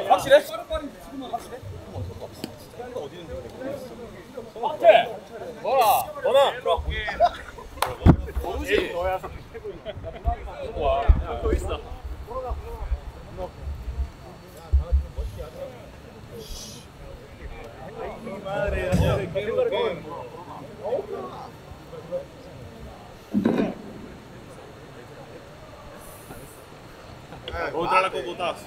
확실해? 너나 모르지. 너야. 와, 또 있어. Otra la cocotas.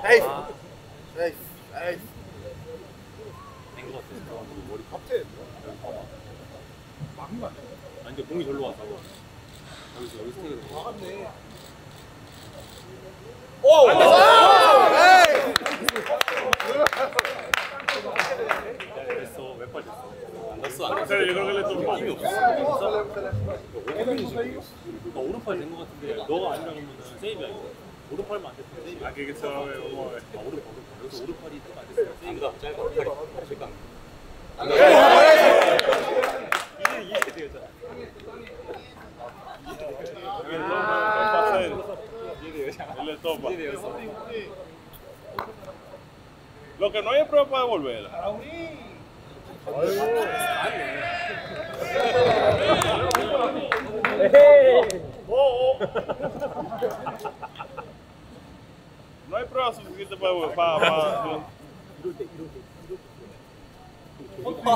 에이스! 에이스! 에이스! 된거 같아. 머리 갑자기 막은 거 아니야? 아니 근데 공이 절로 왔다고. 여기서 막았네. 오! 안 됐어! 됐어. 왼발 됐어. 안 됐어. 안 됐어. Yo creo que le tomó. 힘이 없어. 나 오른팔 된 거 같은데 너가 아니라 그러면은 세이브야 이거. 오른팔만 안 됐어. 세이브. Aquí que se va a ver cómo es. 오른팔. 여기서 오른팔이 좀 안 됐어. 세이브가 짧아. 팔이 절대 안 돼. 이게 되겠잖아. Él le topa. Lo que no hay es prueba para devolverla. No hay prueba suficiente para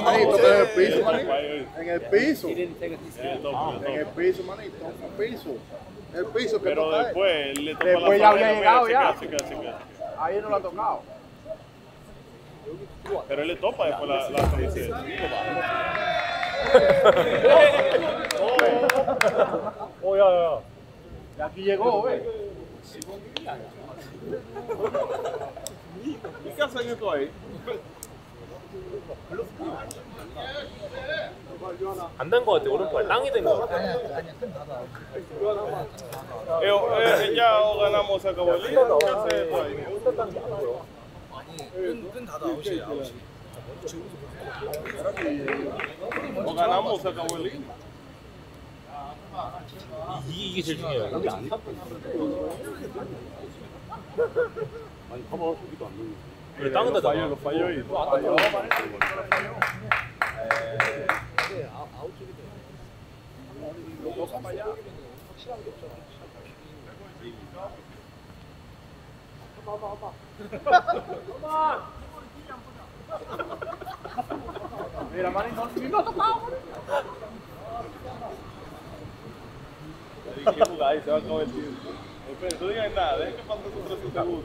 Ahí, toca en el piso, manito. En el piso. En el piso, manito. En el piso. El piso que pero toca. después le toca Después la ya había franela, llegado mira, ya. chequea. Ahí no lo ha tocado. Pero él le topa después la camiseta. Ya. Y aquí llegó, ¿ves? ¿Y qué hacen esto ahí? 안 된 거 같아. 오른팔 땅이 된 거 같아. Ya ganamos, se acabó el día. ¿Qué hace esto ahí? O ganamos, se acabó el día. 이게 제일 중요해요. 여기 안 돼. 아니 봐봐 저기도 안 되는. 왜 땅은 다 Lo falló y Mira, manito, no ha tocado. hay que jugar y se va a acabar el tiempo. Espera, no digas nada, deja que pase sus 3 segundos.